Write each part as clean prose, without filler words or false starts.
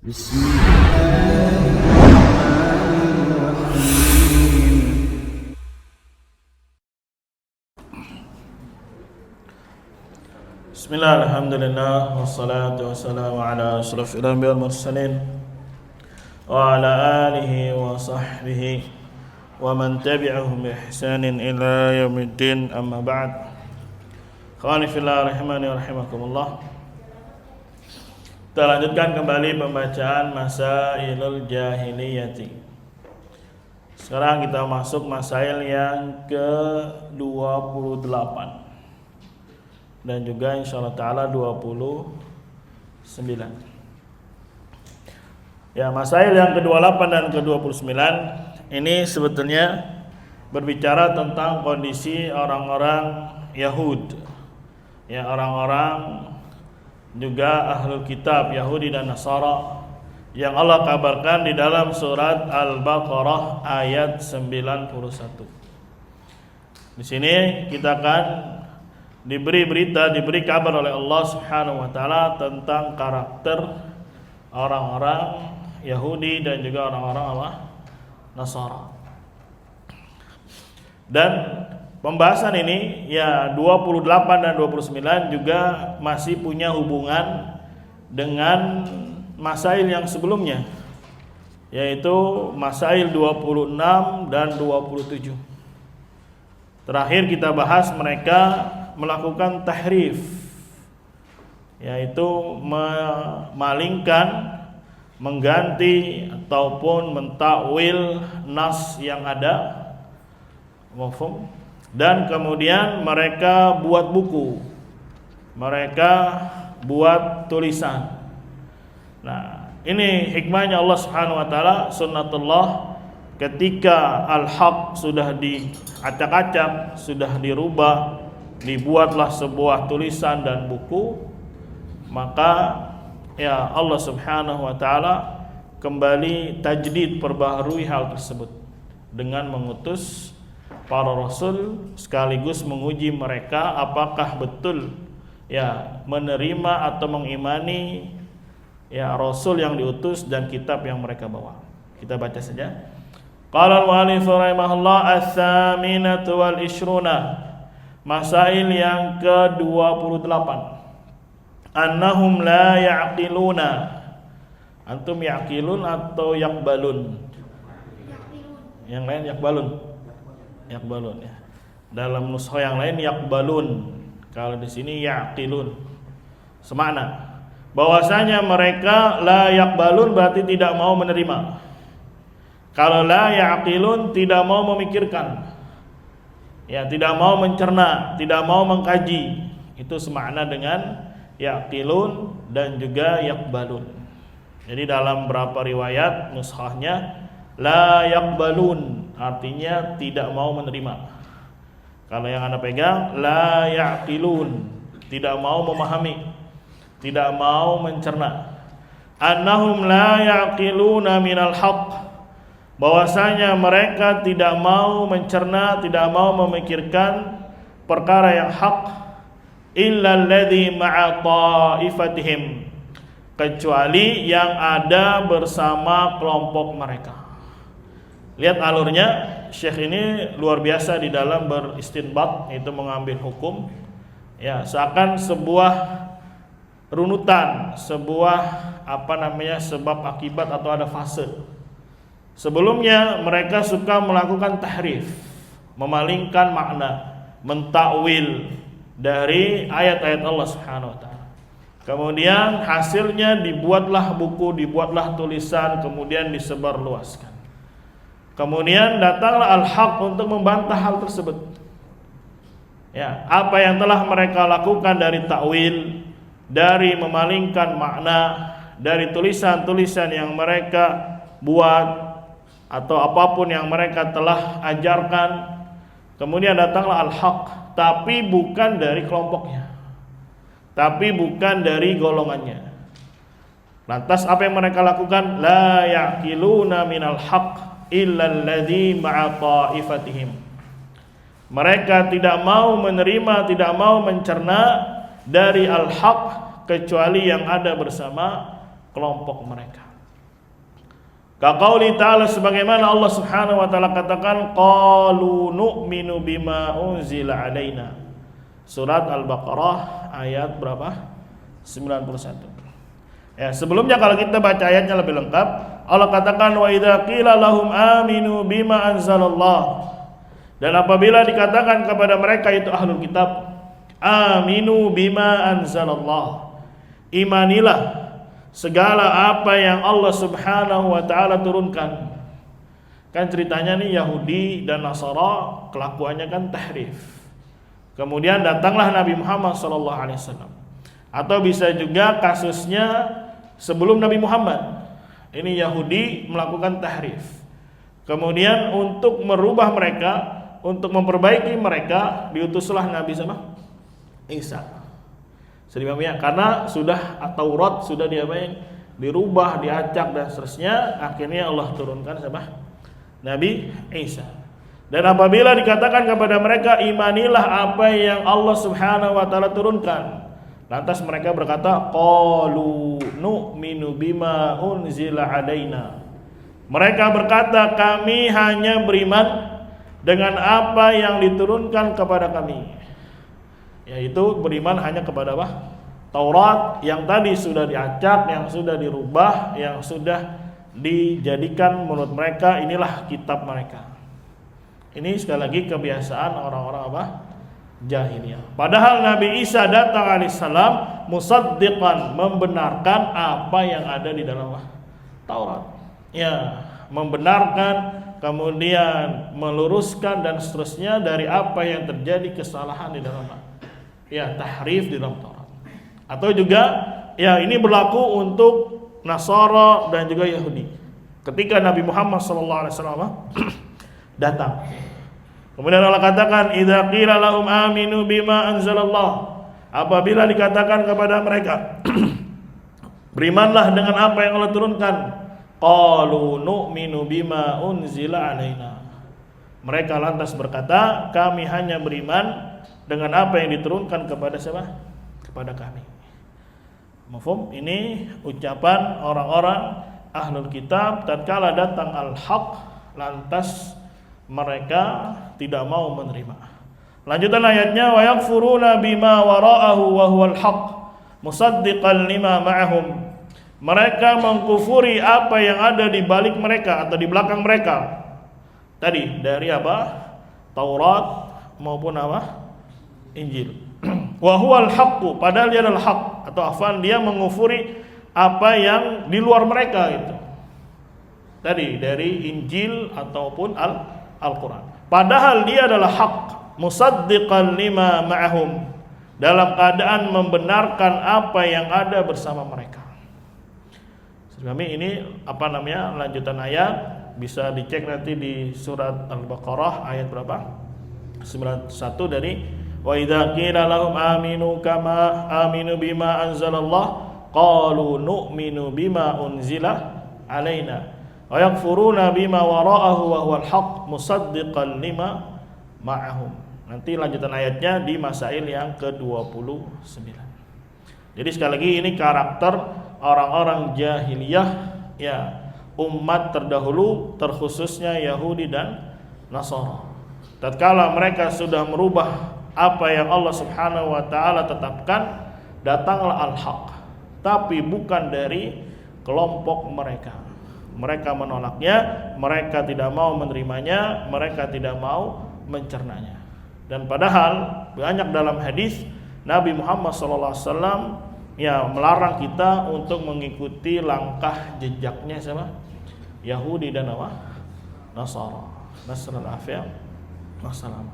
بسم الله الرحمن الرحيم بسم الله الحمد لله والصلاة والسلام على أشرف الأنبياء والمرسلين وعلى آله وصحبه ومن تبعهم بإحسان إلى يوم الدين أما بعد Khawani fillah rahimani wa rahimakumullah. Kita lanjutkan kembali pembacaan Masailul Jahiliyati. Sekarang kita masuk masail yang ke-28 dan juga insyaallah ta'ala 29. Ya, masail yang ke-28 dan ke-29 ini sebetulnya berbicara tentang kondisi orang-orang Yahud. Ya, orang-orang juga ahlul kitab Yahudi dan Nasara yang Allah kabarkan di dalam surat Al-Baqarah ayat 91. Di sini kita akan diberi kabar oleh Allah Subhanahu wa taala tentang karakter orang-orang Yahudi dan juga orang-orang Nasara. Dan pembahasan ini ya 28 dan 29 juga masih punya hubungan dengan masail yang sebelumnya, yaitu masail 26 dan 27. Terakhir kita bahas mereka melakukan tahrif, yaitu memalingkan, mengganti ataupun mentakwil nas yang ada, mafhum. Dan kemudian mereka buat buku, mereka buat tulisan. Nah, ini hikmahnya Allah Subhanahu wa taala, sunnatullah, ketika al-haq sudah diacak-acak, sudah dirubah, dibuatlah sebuah tulisan dan buku, maka ya Allah Subhanahu wa taala kembali tajdid, perbaharui hal tersebut dengan mengutus para rasul sekaligus menguji mereka apakah betul ya menerima atau mengimani ya rasul yang diutus dan kitab yang mereka bawa. Kita baca saja. Qala al-mu'allif rahimahullah ats-tsaminatu wal ishruna, masail yang ke-28. Annahum la ya'qiluna. Antum ya'qilun atau yaqbalun? Yang lain yaqbalun. Yaqbalun ya. Dalam nushah yang lain yaqbalun. Kalau di sini yaqilun. Semakna. Bahwasanya mereka la yaqbalun berarti tidak mau menerima. Kalau la yaqilun tidak mau memikirkan. Ya, tidak mau mencerna, tidak mau mengkaji. Itu semakna dengan yaqilun dan juga yaqbalun. Jadi dalam beberapa riwayat nushahnya la yaqbalun artinya tidak mau menerima. Kalau yang Anda pegang la yaqilun, tidak mau memahami, tidak mau mencerna. Annahum la yaqiluna minal haqq, bahwasanya mereka tidak mau mencerna, tidak mau memikirkan perkara yang hak, illa alladzi ma'a ta'ifatihim, kecuali yang ada bersama kelompok mereka. Lihat alurnya, Syekh ini luar biasa di dalam beristinbat, itu mengambil hukum. Ya, seakan sebuah runutan, sebuah sebab akibat atau ada fase. Sebelumnya mereka suka melakukan tahrif, memalingkan makna, mentakwil dari ayat-ayat Allah Subhanahu wa taala. Kemudian hasilnya dibuatlah buku, dibuatlah tulisan, kemudian disebarluaskan. Kemudian datanglah al-haq untuk membantah hal tersebut. Ya, apa yang telah mereka lakukan dari takwil, dari memalingkan makna, dari tulisan-tulisan yang mereka buat atau apapun yang mereka telah ajarkan. Kemudian datanglah al-haq, tapi bukan dari kelompoknya, tapi bukan dari golongannya. Lantas apa yang mereka lakukan? La ya'qiluna minal haqq illal ladzi ma'a ta'ifatihim. Mereka tidak mau menerima, tidak mau mencerna dari al-haq kecuali yang ada bersama kelompok mereka. Kaqauli ta'ala, sebagaimana Allah Subhanahu wa taala katakan, qalu nu'minu bima unzila alaina. Surat Al-Baqarah ayat berapa? 91. Ya, sebelumnya kalau kita baca ayatnya lebih lengkap, Allah katakan wa idza qila lahum aminu bima anzalallah. Dan apabila dikatakan kepada mereka itu ahlul kitab, aminu bima anzalallah, imanilah segala apa yang Allah Subhanahu wa taala turunkan. Kan ceritanya nih Yahudi dan Nasara kelakuannya kan tahrif. Kemudian datanglah Nabi Muhammad sallallahu alaihi wasallam. Atau bisa juga kasusnya sebelum Nabi Muhammad. Ini Yahudi melakukan tahrif. Kemudian untuk merubah mereka, untuk memperbaiki mereka, diutuslah Nabi sama Isa. Sedemikian karena sudah Taurat sudah diapain? Dirubah, diacak dan seterusnya, akhirnya Allah turunkan sama Nabi Isa. Dan apabila dikatakan kepada mereka imanilah apa yang Allah Subhanahu wa taala turunkan, lantas mereka berkata qalu nu'minu bima unzila alaina. Mereka berkata kami hanya beriman dengan apa yang diturunkan kepada kami. Yaitu beriman hanya kepada apa? Taurat yang tadi sudah diacak, yang sudah dirubah, yang sudah dijadikan menurut mereka inilah kitab mereka. Ini sekali lagi kebiasaan orang-orang apa? Jahiliyah. Padahal Nabi Isa datang alaihissalam musaddiqan, membenarkan apa yang ada di dalam Taurat. Ya, membenarkan, kemudian meluruskan dan seterusnya dari apa yang terjadi kesalahan di dalam tahrif di dalam Taurat. Atau juga ya ini berlaku untuk Nasara dan juga Yahudi. Ketika Nabi Muhammad SAW datang, kemudian Allah katakan idza qila lahum aminu bima anzalallah, apabila dikatakan kepada mereka berimanlah dengan apa yang Allah turunkan, qalu nu'minu bima unzila alaina. Mereka lantas berkata kami hanya beriman dengan apa yang diturunkan kepada siapa? Kepada kami. Mafhum? Ini ucapan orang-orang ahlul kitab tatkala datang al-haq, lantas mereka tidak mau menerima. Lanjutan ayatnya wa yakfuruna bima wara'ahu wa huwal haq musaddiqan lima ma'ahum. Mereka mengkufuri apa yang ada di balik mereka atau di belakang mereka. Tadi dari apa? Taurat maupun apa? Injil. Wa huwal haqqu, padahal dia adalah hak, atau afan dia mengufuri apa yang di luar mereka itu. Tadi dari Injil ataupun Al-Qur'an. Padahal dia adalah hak, musaddiqan lima ma'ahum, dalam keadaan membenarkan apa yang ada bersama mereka. Kami ini lanjutan ayat bisa dicek nanti di surat Al-Baqarah ayat berapa? 91 dari wa idza qila lahum aminu kama aminu bima anzalallah qalu nu'minu bima unzila alaina wa yakfuruna bima wara'ahu wa huwal haq musaddiqan lima ma'ahum. Nanti lanjutan ayatnya di Masail yang ke-29. Jadi sekali lagi ini karakter orang-orang jahiliyah, ya, umat terdahulu, terkhususnya Yahudi dan Nasara. Tatkala mereka sudah merubah apa yang Allah Subhanahu wa taala tetapkan, datanglah al-haq, tapi bukan dari kelompok mereka. Mereka menolaknya, mereka tidak mau menerimanya, mereka tidak mau mencernanya. Dan padahal banyak dalam hadis Nabi Muhammad SAW ya melarang kita untuk mengikuti langkah jejaknya sama Yahudi dan Nasara. Nasrul afiyah wassalam.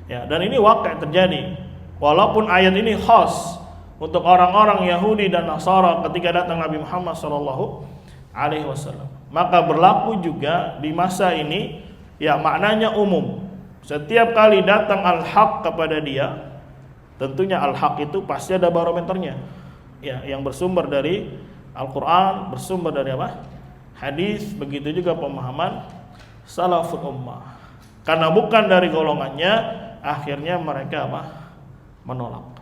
Ya, dan ini waktu terjadi. Walaupun ayat ini khas untuk orang-orang Yahudi dan Nasara ketika datang Nabi Muhammad sallallahu alaihi wasallam, maka berlaku juga di masa ini, ya, maknanya umum. Setiap kali datang al-haq kepada dia, tentunya al-haq itu pasti ada barometernya. Ya, yang bersumber dari Al-Qur'an, bersumber dari apa? Hadis, begitu juga pemahaman salaful ummah. Karena bukan dari golongannya, akhirnya mereka menolak.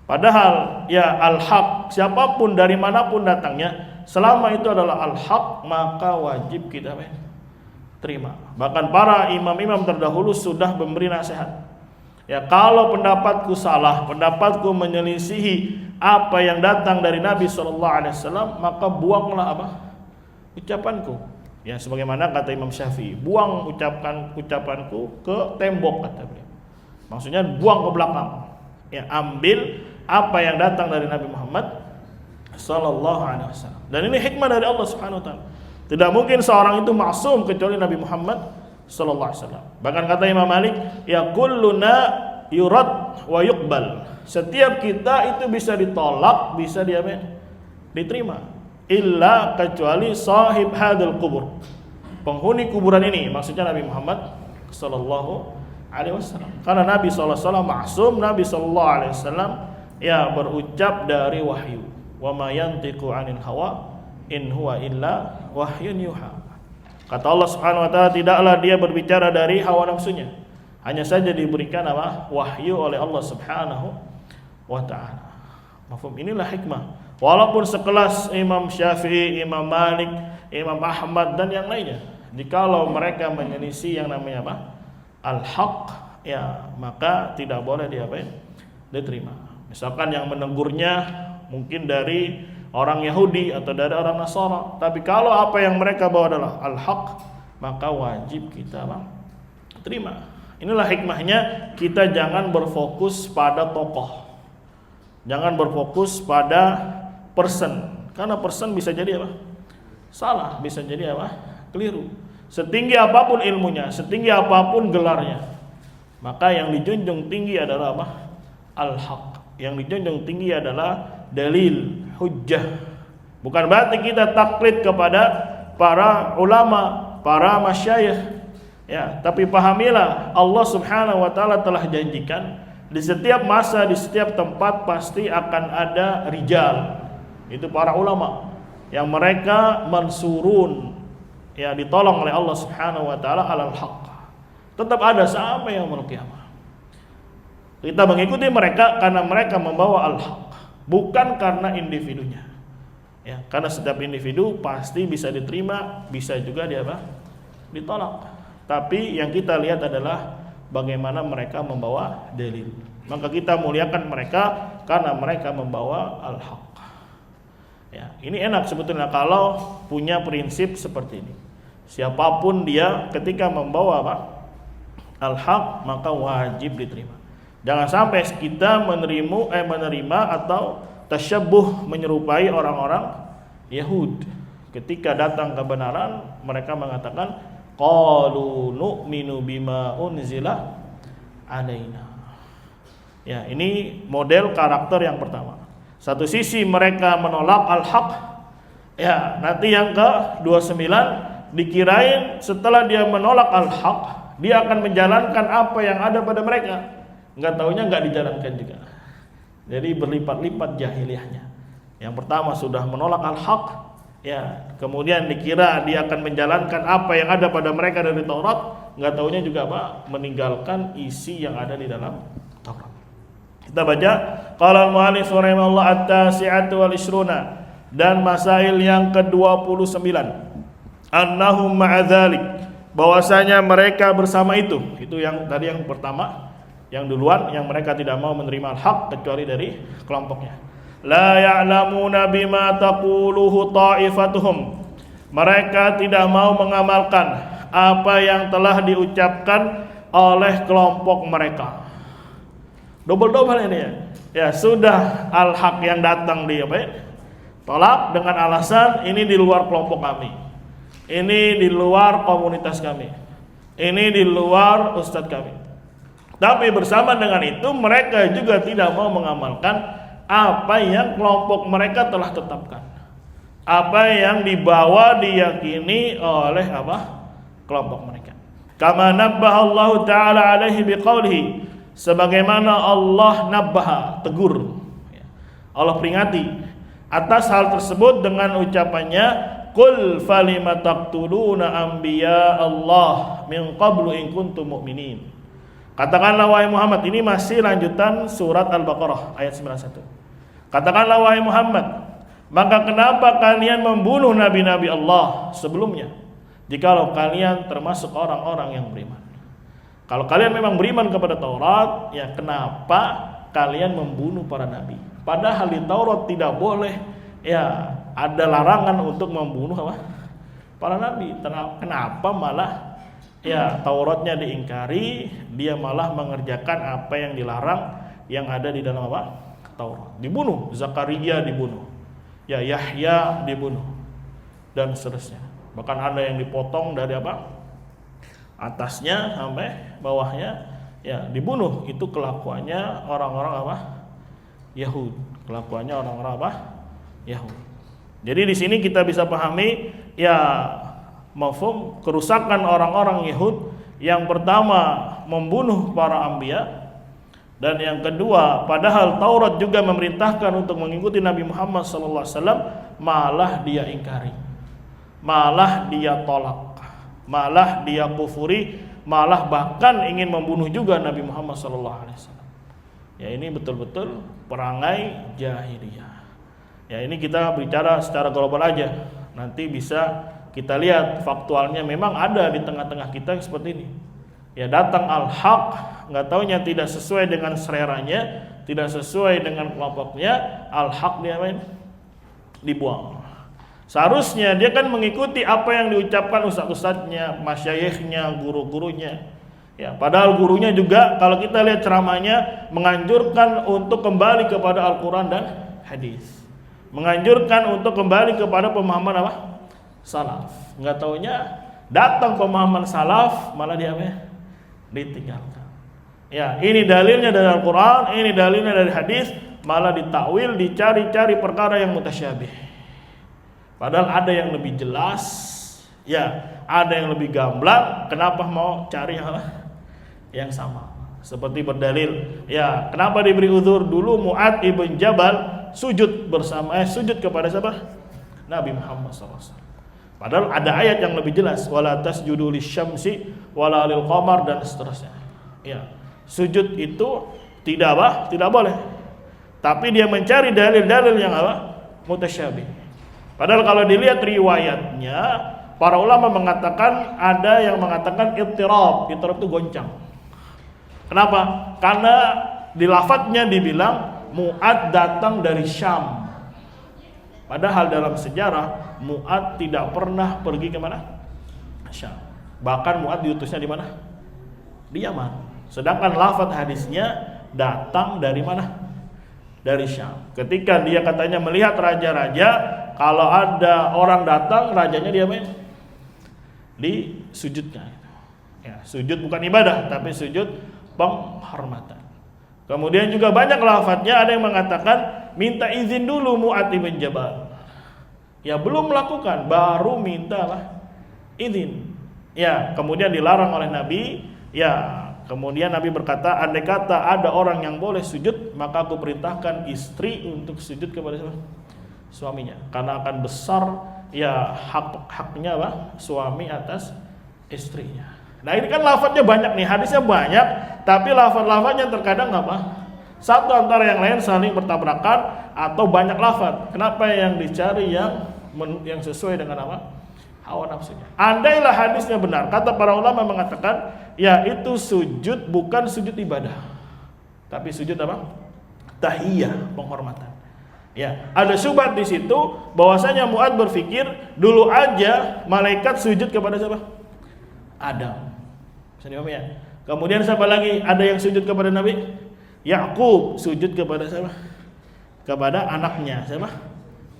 Padahal ya al-haq siapapun dari manapun datangnya, selama itu adalah al-haq, maka wajib kita terima. Bahkan para imam-imam terdahulu sudah memberi nasihat. Ya, kalau pendapatku salah, pendapatku menyelisihi apa yang datang dari Nabi SAW, maka buanglah ucapanku. Ya, sebagaimana kata Imam Syafi'i, buang ucapanku ke tembok, kata beliau. Maksudnya buang ke belakang. Ya, ambil apa yang datang dari Nabi Muhammad SAW. Dan ini hikmah dari Allah Subhanahu Wa Taala. Tidak mungkin seorang itu maksum kecuali Nabi Muhammad SAW. Bahkan kata Imam Malik, ya kulluna yurad wa yuqbal. Setiap kita itu bisa ditolak, bisa diterima. Illa kecuali sahib hadal kubur, penghuni kuburan ini, maksudnya Nabi Muhammad sallallahu alaihi wasallam. Karena Nabi sallallahu alaihi wasallam maksum, Nabi sallallahu alaihi wasallam ya berucap dari wahyu. Wa ma yantiqu 'anil hawa in huwa illa wahyun yuha. Kata Allah Subhanahu wa taala, tidaklah dia berbicara dari hawa nafsunya, hanya saja diberikan wahyu oleh Allah Subhanahu wa taala. Mafhum, inilah hikmah. Walaupun sekelas Imam Syafi'i, Imam Malik, Imam Ahmad dan yang lainnya, jikalau mereka menyelisih yang namanya al-haq, ya maka tidak boleh diterima. Misalkan yang menegurnya mungkin dari orang Yahudi atau dari orang Nasara, tapi kalau apa yang mereka bawa adalah al-haq, maka wajib kita terima. Inilah hikmahnya, kita jangan berfokus pada tokoh, jangan berfokus pada person, karena person bisa jadi salah, bisa jadi keliru. Setinggi apapun ilmunya, setinggi apapun gelarnya, maka yang dijunjung tinggi adalah al-haq. Yang dijunjung tinggi adalah dalil, hujjah. Bukan berarti kita taklid kepada para ulama, para masyayikh, ya, tapi pahamilah Allah Subhanahu wa taala telah janjikan di setiap masa, di setiap tempat pasti akan ada rijal. Itu para ulama yang mereka mansurun, ya ditolong oleh Allah Subhanahu wa taala alal haq. Tetap ada sampai yaumul qiyamah. Kita mengikuti mereka karena mereka membawa al-haq, bukan karena individunya. Ya, karena setiap individu pasti bisa diterima, bisa juga ditolak. Tapi yang kita lihat adalah bagaimana mereka membawa dalil. Maka kita muliakan mereka karena mereka membawa al-haq. Ya, ini enak sebetulnya kalau punya prinsip seperti ini. Siapapun dia, ketika membawa al-haq, maka wajib diterima. Jangan sampai kita menerima atau tasyabbuh, menyerupai orang-orang Yahud. Ketika datang kebenaran, mereka mengatakan qalu nu'minu bima unzila alaina. Ya, ini model karakter yang pertama. Satu sisi mereka menolak al-haq, ya nanti yang ke-29 dikirain setelah dia menolak al-haq, dia akan menjalankan apa yang ada pada mereka. Enggak taunya enggak dijalankan juga. Jadi berlipat-lipat jahiliyahnya. Yang pertama sudah menolak al-haq, ya kemudian dikira dia akan menjalankan apa yang ada pada mereka dari Taurat, enggak taunya juga meninggalkan isi yang ada di dalam Taurat. Kita baca qala al-mu'allif rahimahullah at-tasi'atu wal ishruna, dan masail yang ke-29, annahum ma'adzalik, bahwasanya mereka bersama itu yang tadi yang pertama, yang duluan, yang mereka tidak mau menerima al-haq kecuali dari kelompoknya. La ya'lamuna bima taquluhu ta'ifatuhum, mereka tidak mau mengamalkan apa yang telah diucapkan oleh kelompok mereka. Double-double ini ya. Ya, sudah al-haq yang datang dia tolak dengan alasan ini di luar kelompok kami, ini di luar komunitas kami, ini di luar ustadz kami. Tapi bersama dengan itu mereka juga tidak mau mengamalkan apa yang kelompok mereka telah tetapkan, apa yang dibawa diyakini oleh kelompok mereka. Kama nabbaha Allah Ta'ala alaihi biqaulihi, sebagaimana Allah nabbaha, tegur, Allah peringati atas hal tersebut dengan ucapannya qul falima taqtuluna anbiya Allah min qablu in kuntum mu'minin. Katakanlah wahai Muhammad, ini masih lanjutan surat Al-Baqarah ayat 91. Katakanlah wahai Muhammad, Maka kenapa kalian membunuh nabi-nabi Allah sebelumnya? Jikalau kalian termasuk orang-orang yang beriman. Kalau kalian memang beriman kepada Taurat, ya kenapa kalian membunuh para nabi? Padahal di Taurat tidak boleh, ya ada larangan untuk membunuh apa? Para nabi. Kenapa malah ya Tauratnya diingkari, dia malah mengerjakan apa yang dilarang yang ada di dalam apa? Taurat. Dibunuh, Zakaria dibunuh. Ya Yahya dibunuh dan seterusnya. Bahkan ada yang dipotong dari apa? Atasnya sampai bawahnya, ya dibunuh. Itu kelakuannya orang-orang apa? Yahud. Kelakuannya orang-orang apa? Yahud. Jadi di sini kita bisa pahami ya mafhum kerusakan orang-orang Yahud. Yang pertama membunuh para anbiya. Dan yang kedua, padahal Taurat juga memerintahkan untuk mengikuti Nabi Muhammad SAW, malah dia ingkari, malah dia tolak, malah dia kufuri, malah bahkan ingin membunuh juga Nabi Muhammad SAW. Ya ini betul-betul perangai jahiliyah. Ya ini kita bicara secara global aja. Nanti bisa kita lihat faktualnya memang ada di tengah-tengah kita seperti ini. Ya datang al-haq, nggak taunya tidak sesuai dengan seleranya, tidak sesuai dengan kelompoknya, al-haq dia main dibuang. Seharusnya dia kan mengikuti apa yang diucapkan ustaz-ustaznya, masyayikhnya, guru-gurunya. Ya, padahal gurunya juga kalau kita lihat ceramahnya menganjurkan untuk kembali kepada Al-Quran dan hadis, menganjurkan untuk kembali kepada pemahaman apa? Salaf. Nggak taunya datang pemahaman salaf malah dia apa? Ditinggalkan. Ya, ini dalilnya dari Al-Quran, ini dalilnya dari hadis, malah ditakwil, dicari-cari perkara yang mutasyabih. Padahal ada yang lebih jelas, ya, ada yang lebih gamblang. Kenapa mau cari yang sama? Seperti berdalil, ya, kenapa diberi uzur dulu Mu'adz ibn Jabal sujud bersama sujud kepada siapa? Nabi Muhammad SAW. Padahal ada ayat yang lebih jelas, wala tasjudu lisyamsi wala lil qamar dan seterusnya. Ya, sujud itu tidak apa? Tidak boleh. Tapi dia mencari dalil-dalil yang apa? Mutasyabih. Padahal kalau dilihat riwayatnya, para ulama mengatakan ada yang mengatakan ittirab. Ittirab itu goncang. Kenapa? Karena di lafadznya dibilang Mu'adz datang dari Syam. Padahal dalam sejarah Mu'adz tidak pernah pergi ke mana? Syam. Bahkan Mu'adz diutusnya di mana? Di Yaman. Sedangkan lafadz hadisnya datang dari mana? Dari Syam. Ketika dia katanya melihat raja-raja, kalau ada orang datang, rajanya dia main di sujudnya. Ya, sujud bukan ibadah, tapi sujud penghormatan. Kemudian juga banyak lafadznya, ada yang mengatakan minta izin dulu Mu'adz ibn Jabal. Ya belum melakukan, baru minta izin. Ya, kemudian dilarang oleh Nabi. Ya, kemudian Nabi berkata, andai kata ada orang yang boleh sujud, maka aku perintahkan istri untuk sujud kepada suaminya, karena akan besar ya haknya suami atas istrinya. Nah ini kan lafadznya banyak nih, hadisnya banyak, tapi lafadz-lafadznya terkadang satu antara yang lain saling bertabrakan atau banyak lafadz. Kenapa yang dicari yang sesuai dengan hawa nafsunya? Andailah hadisnya benar, kata para ulama mengatakan, ya itu sujud bukan sujud ibadah, tapi sujud tahiyah, penghormatan. Ya, ada syubhat di situ bahwasanya Mu'adz berpikir dulu aja malaikat sujud kepada siapa? Adam. Bisa dipahami ya? Kemudian siapa lagi? Ada yang sujud kepada Nabi Yakub, sujud kepada siapa? Kepada anaknya siapa?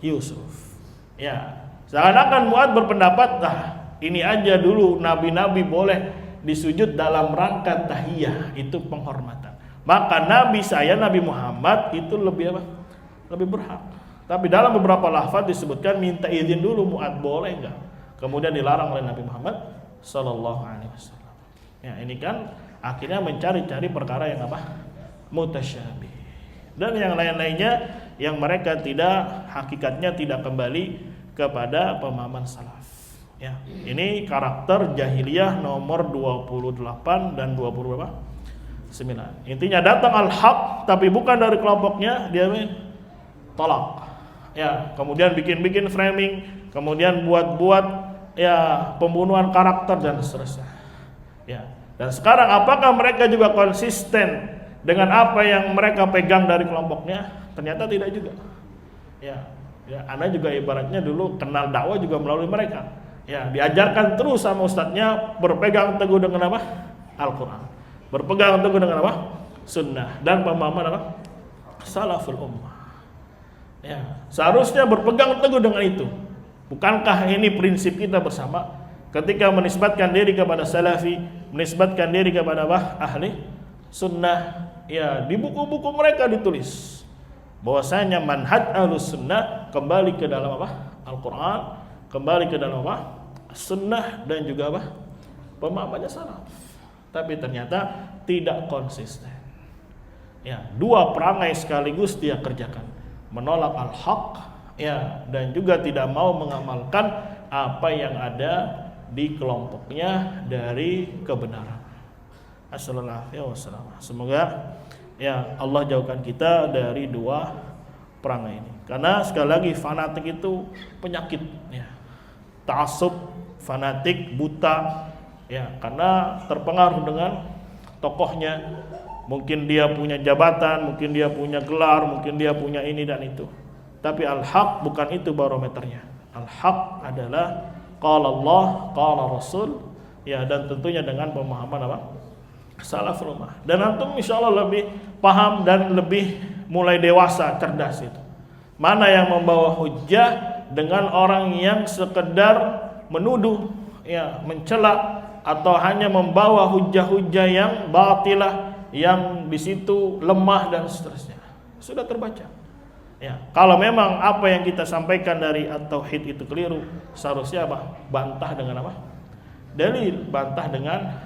Yusuf. Ya, seakan-akan Mu'adz berpendapat, ini aja dulu nabi-nabi boleh disujud dalam rangka tahiyah, itu penghormatan. Maka nabi saya, Nabi Muhammad itu lebih lebih berhak. Tapi dalam beberapa lafaz disebutkan minta izin dulu Mu'adz, boleh enggak? Kemudian dilarang oleh Nabi Muhammad sallallahu alaihi wasallam. Ya, ini kan akhirnya mencari-cari perkara yang mutasyabih. Dan yang lain-lainnya yang mereka hakikatnya tidak kembali kepada pemahaman salaf. Ya, ini karakter jahiliyah nomor 28 dan 29. Intinya datang al-haq tapi bukan dari kelompoknya, dia tolak. ya, kemudian bikin framing, kemudian buat ya pembunuhan karakter dan seterusnya. Ya. Dan sekarang apakah mereka juga konsisten dengan apa yang mereka pegang dari kelompoknya? Ternyata tidak juga. Ya, Anda juga ibaratnya dulu kenal dakwah juga melalui mereka. Ya, diajarkan terus sama ustadznya berpegang teguh dengan apa? Al-Quran. Berpegang teguh dengan apa? Sunnah dan pemahaman apa? Salaful ummah. Ya, seharusnya berpegang teguh dengan itu. Bukankah ini prinsip kita bersama? Ketika menisbatkan diri kepada salafi, menisbatkan diri kepada apa? Ahli sunnah. Ya, di buku-buku mereka ditulis bahwasanya manhaj ahlus sunnah kembali ke dalam apa? Al-Quran, kembali ke dalam apa? Sunnah dan juga apa? Pemahamannya salaf. Tapi ternyata tidak konsisten. Ya, dua perangai sekaligus dia kerjakan. Menolak al-haq, ya, dan juga tidak mau mengamalkan apa yang ada di kelompoknya dari kebenaran. Assalamualaikum. Semoga ya Allah jauhkan kita dari dua perangai ini. Karena sekali lagi fanatik itu penyakit, ya. Ta'assub, fanatik, buta, ya, karena terpengaruh dengan tokohnya. Mungkin dia punya jabatan, mungkin dia punya gelar, mungkin dia punya ini dan itu. Tapi al-haq bukan itu barometernya. Al-haq adalah qala Allah, qala Rasul, ya, dan tentunya dengan pemahaman apa? Salaful ummah. Dan antum insyaallah lebih paham dan lebih mulai dewasa, cerdas itu. Mana yang membawa hujjah dengan orang yang sekedar menuduh, ya, mencela, atau hanya membawa hujjah-hujjah yang batilah, yang di situ lemah dan seterusnya. Sudah terbaca. Ya, kalau memang apa yang kita sampaikan dari at-tauhid itu keliru, seharusnya apa? Bantah dengan apa? Dalil, bantah dengan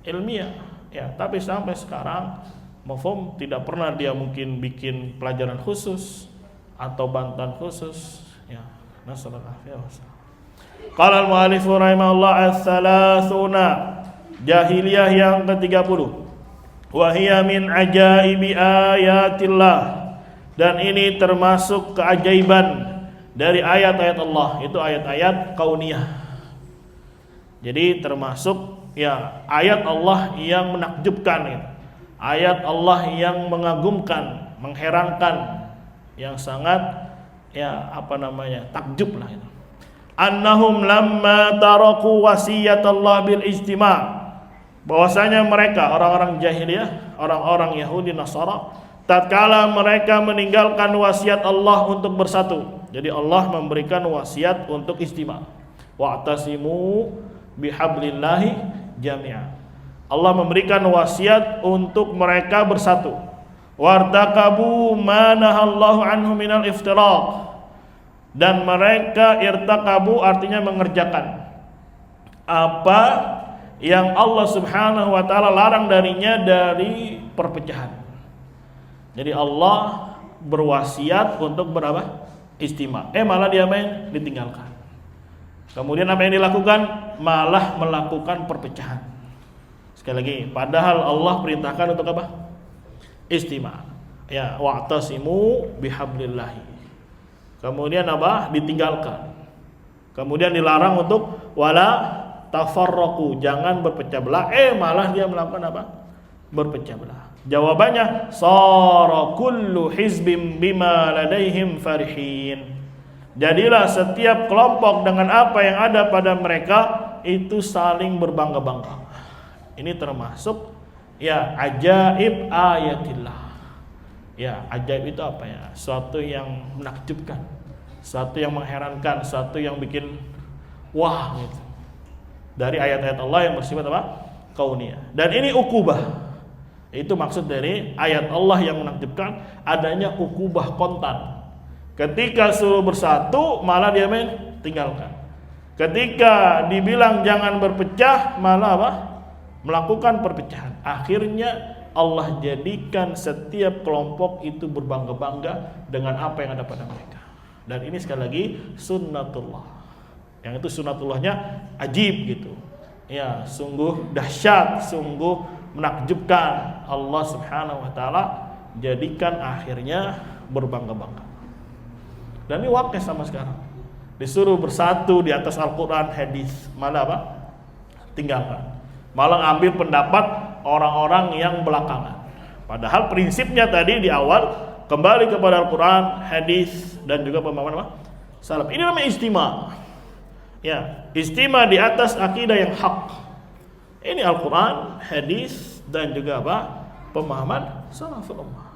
ilmiah. Ya, tapi sampai sekarang mafhum tidak pernah dia mungkin bikin pelajaran khusus atau bantahan khusus. Ya, nasallallahu alaihi wasallam. Qala al-mu'allif rahimahullah as-salasuna, jahiliyah yang ke-30. Wa hiya min ajaibi ayatillah. Dan ini termasuk keajaiban dari ayat-ayat Allah. Itu ayat-ayat kauniyah. Jadi termasuk ya ayat Allah yang menakjubkan, gitu. Ayat Allah yang mengagumkan, mengherankan, yang sangat ya takjub lah itu. Annahum lamma taraku wasiyat Allah bil ijtima'. Bahwasanya mereka orang-orang jahiliyah, orang-orang Yahudi Nasara, tatkala mereka meninggalkan wasiat Allah untuk bersatu. Jadi Allah memberikan wasiat untuk ijtima'. Wa'tasimu bihablillahi jami'a. Allah memberikan wasiat untuk mereka bersatu. Wartakabu ma nahallahu anhu minal iftiraq. Dan mereka irtakabu artinya mengerjakan apa yang Allah Subhanahu wa taala larang darinya dari perpecahan. Jadi Allah berwasiat untuk berapa? Istima'. Malah dia ditinggalkan. Kemudian apa yang dilakukan? Malah melakukan perpecahan. Sekali lagi, padahal Allah perintahkan untuk apa? Istima'. Ya, wa'tasimu bihablillahi. Kemudian apa? Ditinggalkan. Kemudian dilarang untuk wala tafarraqu, jangan berpecah belah. Malah dia melakukan apa? Berpecah belah. Jawabannya sara kullu hizbin bima ladaihim farihin. Jadilah setiap kelompok dengan apa yang ada pada mereka itu saling berbangga-bangga. Ini termasuk ya ajaib ayatillah. Ya, ajaib itu apa ya? Suatu yang menakjubkan, suatu yang mengherankan, suatu yang bikin wah gitu. Dari ayat-ayat Allah yang bersifat apa? Kauniyah. Dan ini ukubah. Itu maksud dari ayat Allah yang menakjubkan, adanya ukubah kontan. Ketika suruh bersatu malah dia tinggalkan. Ketika dibilang jangan berpecah malah apa? Melakukan perpecahan. Akhirnya Allah jadikan setiap kelompok itu berbangga-bangga dengan apa yang ada pada mereka. Dan ini sekali lagi sunnatullah. Yang itu sunnatullahnya ajib gitu. Ya, sungguh dahsyat, sungguh menakjubkan. Allah Subhanahu wa taala jadikan akhirnya berbangga-bangga. Dan ini wakil sama sekarang. Disuruh bersatu di atas Al-Quran, hadis, malah apa? Tinggalkan. Malah ambil pendapat orang-orang yang belakangan. Padahal prinsipnya tadi di awal kembali kepada Al-Quran, hadis, dan juga pemahaman apa? Salaf. Ini namanya istima. Ya, istima di atas akidah yang hak. Ini Al-Quran, hadis, dan juga apa? Pemahaman salaful ummah.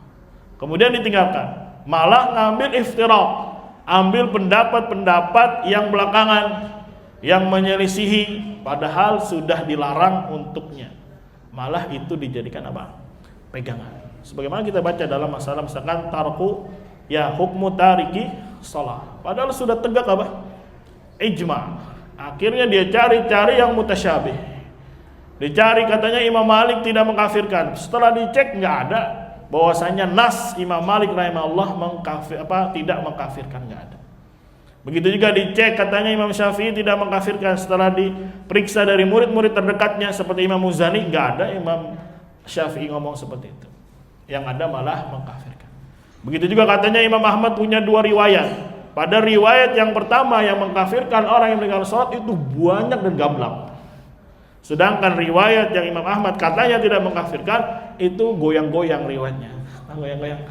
Kemudian ditinggalkan. Malah ngambil iftiraq, ambil pendapat-pendapat yang belakangan, yang menyelisihi, padahal sudah dilarang untuknya. Malah itu dijadikan apa? Pegangan. Sebagaimana kita baca dalam masalah misalkan tarku, ya hukmu tariki shalah. Padahal sudah tegak apa? Ijma. Akhirnya dia cari-cari yang mutasyabih. Dicari katanya Imam Malik tidak mengkafirkan. Setelah dicek nggak ada bahwasanya nas Imam Malik rahimahullah tidak mengkafirkan, nggak ada. Begitu juga dicek katanya Imam Syafi'i tidak mengkafirkan. Setelah diperiksa dari murid-murid terdekatnya seperti Imam Muzani, nggak ada Imam Syafi'i ngomong seperti itu. Yang ada malah mengkafirkan. Begitu juga katanya Imam Ahmad punya 2 riwayat. Pada riwayat yang pertama yang mengkafirkan orang yang meninggal sholat itu banyak dan gamblang. Sedangkan riwayat yang Imam Ahmad katanya tidak mengkafirkan itu goyang-goyang riwayatnya. Goyang-goyang.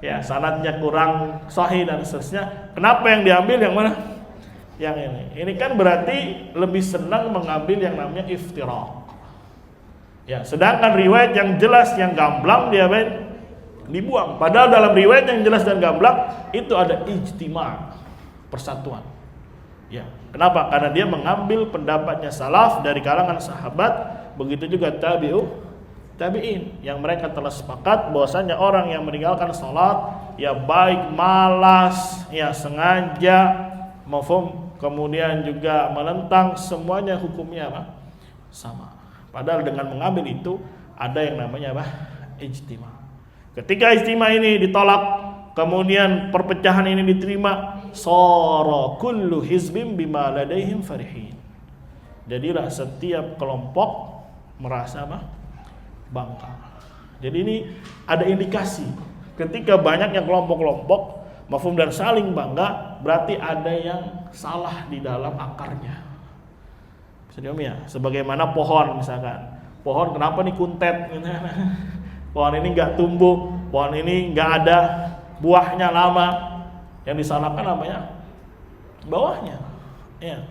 Ya, sanadnya kurang sahih dan seterusnya. Kenapa yang diambil yang mana? Yang ini. Ini kan berarti lebih senang mengambil yang namanya iftiraq. Ya, sedangkan riwayat yang jelas yang gamblang dia dibuang. Padahal dalam riwayat yang jelas dan gamblang itu ada ijtima, persatuan. Ya, kenapa? Karena dia mengambil pendapatnya salaf dari kalangan sahabat, begitu juga tabi'in yang mereka telah sepakat bahwasanya orang yang meninggalkan salat ya baik malas, ya sengaja, mafhum, kemudian juga menentang, semuanya hukumnya apa? Sama. Padahal dengan mengambil itu ada yang namanya apa? Ijtima. Ketika ijtima ini ditolak, kemudian perpecahan ini diterima, sara kullu hizbin bima ladaihim farihin. Jadilah setiap kelompok merasa apa? Bangga. Jadi ini ada indikasi ketika banyaknya kelompok-kelompok mafhum dan saling bangga, berarti ada yang salah di dalam akarnya. Ya, sebagaimana pohon misalkan, pohon kenapa nih kuntet? Pohon ini nggak tumbuh, pohon ini nggak ada buahnya lama. Yang disalahkan namanya bawahnya, ya.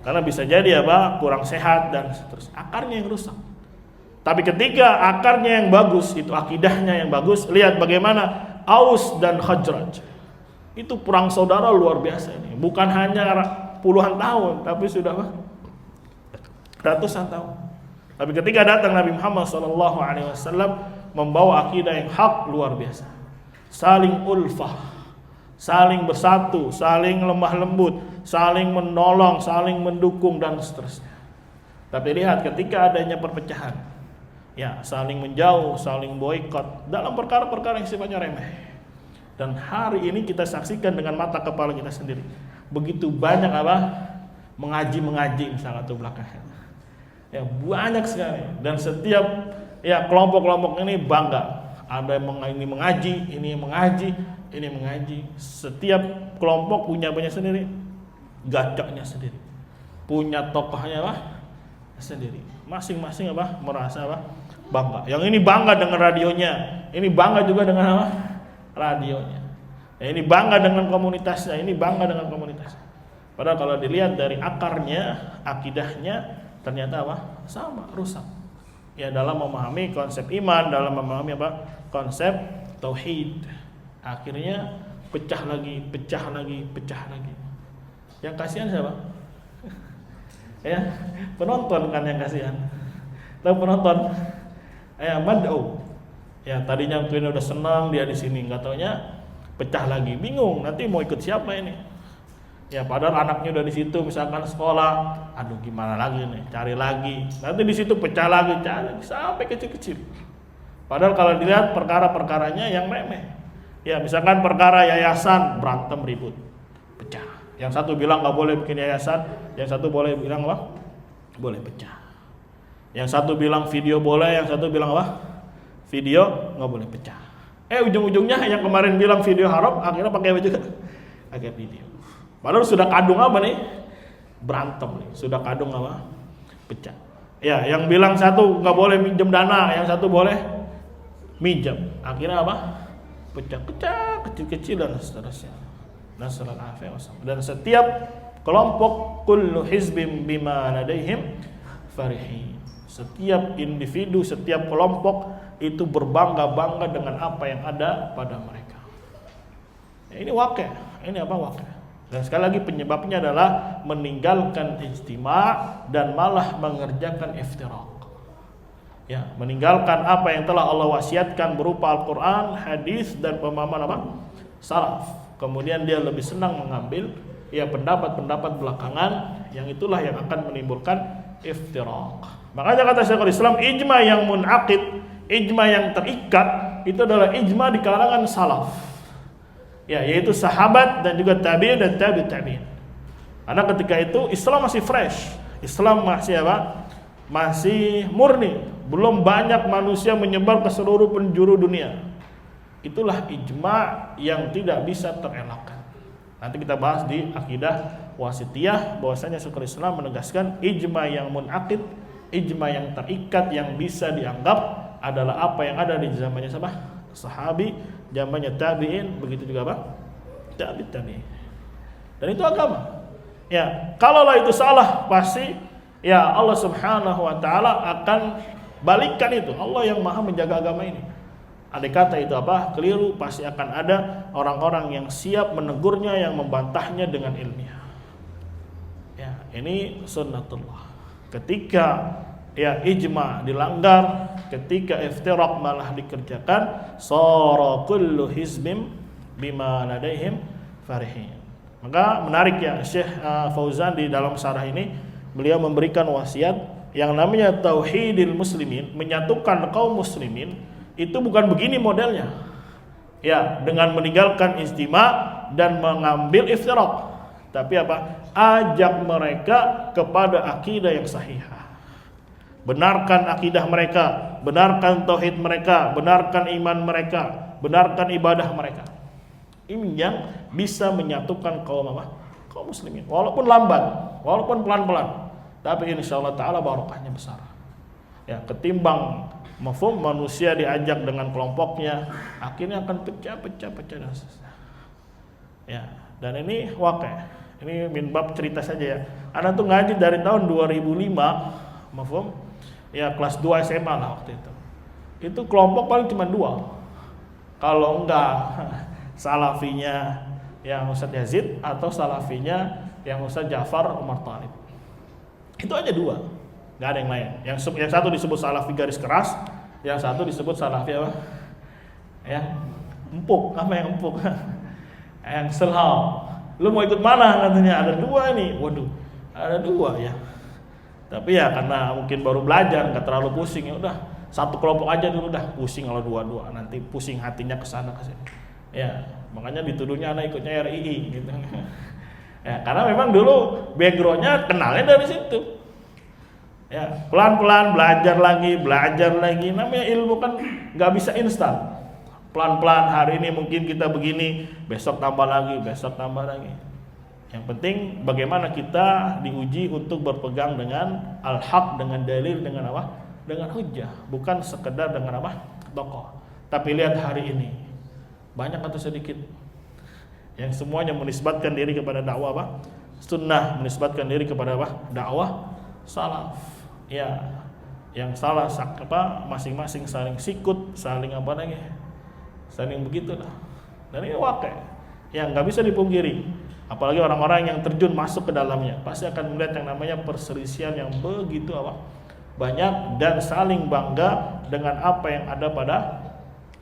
Karena bisa jadi apa? Kurang sehat dan seterusnya. Akarnya yang rusak. Tapi ketika akarnya yang bagus, itu akidahnya yang bagus. Lihat bagaimana Aus dan Khazraj. Itu perang saudara luar biasa ini. Bukan hanya puluhan tahun, tapi sudah apa? Ratusan tahun. Tapi ketika datang Nabi Muhammad SAW membawa akidah yang hak luar biasa, saling ulfah, saling bersatu, saling lemah lembut, saling menolong, saling mendukung dan seterusnya. Tapi lihat ketika adanya perpecahan, ya saling menjauh, saling boikot dalam perkara-perkara yang sifatnya remeh. Dan hari ini kita saksikan dengan mata kepala kita sendiri. Begitu banyak apa? Mengaji misalnya atau belakangan. Ya banyak sekali, dan setiap ya kelompok-kelompok ini bangga. Ada yang ini mengaji. Setiap kelompok punya sendiri, gacoknya sendiri, punya tokohnya apa? Sendiri. Masing-masing apa? Merasa apa? Bangga. Yang ini bangga dengan radionya, ini bangga juga dengan apa? Radionya. Ya, ini bangga dengan komunitasnya, ini bangga dengan komunitasnya. Padahal kalau dilihat dari akarnya, akidahnya ternyata apa? Sama, rusak. Ya dalam memahami konsep iman, dalam memahami apa? Konsep tauhid. Akhirnya pecah lagi. Yang kasihan siapa? Ya, penonton kan yang kasihan. Tahu penonton? Mad'u. Ya tadinya mungkin udah senang dia di sini, enggak taunya pecah lagi. Bingung, nanti mau ikut siapa ini? Ya padahal anaknya udah di situ misalkan sekolah, aduh gimana lagi nih, cari lagi. Nanti di situ pecah lagi, cari sampai kecil-kecil. Padahal kalau dilihat perkara-perkaranya yang remeh. Ya misalkan perkara yayasan berantem ribut, pecah. Yang satu bilang nggak boleh bikin yayasan, yang satu boleh bilang apa? Boleh pecah. Yang satu bilang video boleh, yang satu bilang apa? Video nggak boleh pecah. Ujung-ujungnya yang kemarin bilang video haram, akhirnya pakai juga agar didiam. Padahal sudah kadung apa nih? Berantem nih, sudah kadung apa? Pecah. Ya, yang bilang satu nggak boleh minjem dana, yang satu boleh minjem. Akhirnya apa? Pecah-pecah, kecil-kecil dan seterusnya. Dan setiap kelompok kullu hizbim bima ladaihim farihin. Setiap individu, setiap kelompok itu berbangga-bangga dengan apa yang ada pada mereka. Ya, ini wakil. Ini apa wakil? Dan sekali lagi penyebabnya adalah meninggalkan ijtima' dan malah mengerjakan iftiraq. Ya, meninggalkan apa yang telah Allah wasiatkan berupa Al-Quran, hadis dan pemahaman apa? Salaf. Kemudian dia lebih senang mengambil ya pendapat-pendapat belakangan yang itulah yang akan menimbulkan iftiraq. Makanya kata Syekhul Islam, ijma yang munaqid, ijma yang terikat itu adalah ijma di kalangan salaf. Ya, yaitu sahabat dan juga tabi'in dan tabi'in. Karena ketika itu Islam masih fresh. Islam masih apa? Masih murni. Belum banyak manusia menyebar ke seluruh penjuru dunia. Itulah ijma yang tidak bisa terelakkan. Nanti kita bahas di akidah wasitiyah bahwasanya Syekhul Islam menegaskan ijma yang munaqid, ijma yang terikat yang bisa dianggap adalah apa yang ada di zamannya siapa? Sahabi, zamannya tabi'in, begitu juga apa? Tabi'in. Dan itu agama. Ya, kalaulah itu salah pasti ya Allah Subhanahu wa taala akan balikkan itu. Allah yang Maha menjaga agama ini. Andai kata itu apa? Keliru, pasti akan ada orang-orang yang siap menegurnya, yang membantahnya dengan ilmiah. Ya, ini sunnatullah. Ketika ya ijma dilanggar, ketika iftiraq malah dikerjakan, sara kullu hizbim bima ladaihim farihin. Maka menarik ya Syekh Fauzan di dalam syarah ini beliau memberikan wasiat yang namanya tauhidil muslimin, menyatukan kaum muslimin itu bukan begini modelnya. Ya, dengan meninggalkan ijtima dan mengambil iftiraq. Tapi apa? Ajak mereka kepada akidah yang sahihah. Benarkan akidah mereka, benarkan tauhid mereka, benarkan iman mereka, benarkan ibadah mereka. Ini yang bisa menyatukan kaum apa? Kaum muslimin. Walaupun lambat, walaupun pelan-pelan, tapi insyaallah taala barokahnya besar. Ya, ketimbang mafhum manusia diajak dengan kelompoknya, akhirnya akan pecah dan seterusnya. Ya, dan ini wakil. Ini min bab cerita saja ya. Anak tuh ngaji dari tahun 2005, mafhum? Ya, kelas 2 SMA lah waktu itu. Itu kelompok paling cuma 2. Kalau enggak salafinya yang Ustaz Yazid atau salafinya yang Ustaz Ja'far Umar Thalib. Itu aja 2. Enggak ada yang lain. Yang satu disebut salafi garis keras, yang satu disebut salafi apa? Yang empuk, apa yang empuk? Yang selham. Lu mau ikut mana katanya? Ada 2 nih. Waduh, ada 2 ya. Tapi ya karena mungkin baru belajar, nggak terlalu pusing, ya udah satu kelompok aja dulu dah. Pusing kalau 2-2, nanti pusing hatinya ke sana ke sini. Ya, makanya dituduhnya anak ikutnya RII gitu. Ya, karena memang dulu backgroundnya kenalnya dari situ. Ya, pelan-pelan belajar lagi. Namanya ilmu kan nggak bisa instan. Pelan-pelan, hari ini mungkin kita begini, besok tambah lagi. Yang penting bagaimana kita diuji untuk berpegang dengan al-haq, dengan dalil, dengan apa? Dengan hujjah, bukan sekedar dengan apa? Tokoh. Tapi lihat hari ini, banyak atau sedikit yang semuanya menisbatkan diri kepada dakwah apa? Sunnah, menisbatkan diri kepada apa? Dakwah salaf. Ya, yang salah apa? Masing-masing saling sikut, saling apa lagi? Saling begitulah. Dan ini wakil yang nggak bisa dipungkiri. Apalagi orang-orang yang terjun masuk ke dalamnya pasti akan melihat yang namanya perselisihan yang begitu apa? Banyak dan saling bangga dengan apa yang ada pada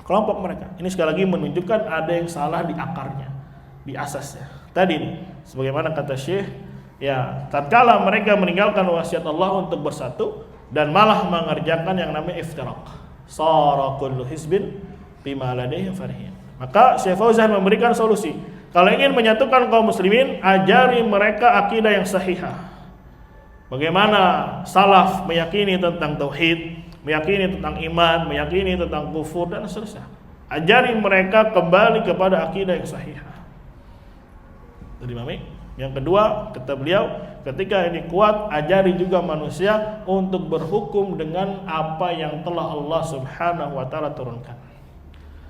kelompok mereka. Ini sekali lagi menunjukkan ada yang salah di akarnya, di asasnya. Tadi nih, sebagaimana kata Syekh, ya, tatkala mereka meninggalkan wasiat Allah untuk bersatu dan malah mengerjakan yang namanya iftiraq. Sara kullu hizbin bima ladaihim farihin. Maka Syekh Fauzan memberikan solusi. Kalau ingin menyatukan kaum muslimin, ajari mereka akidah yang sahihah. Bagaimana salaf meyakini tentang tauhid, meyakini tentang iman, meyakini tentang kufur dan seterusnya. Ajari mereka kembali kepada akidah yang sahihah. Dimahami. Yang kedua, kata beliau, ketika ini kuat, ajari juga manusia untuk berhukum dengan apa yang telah Allah Subhanahu wa taala turunkan.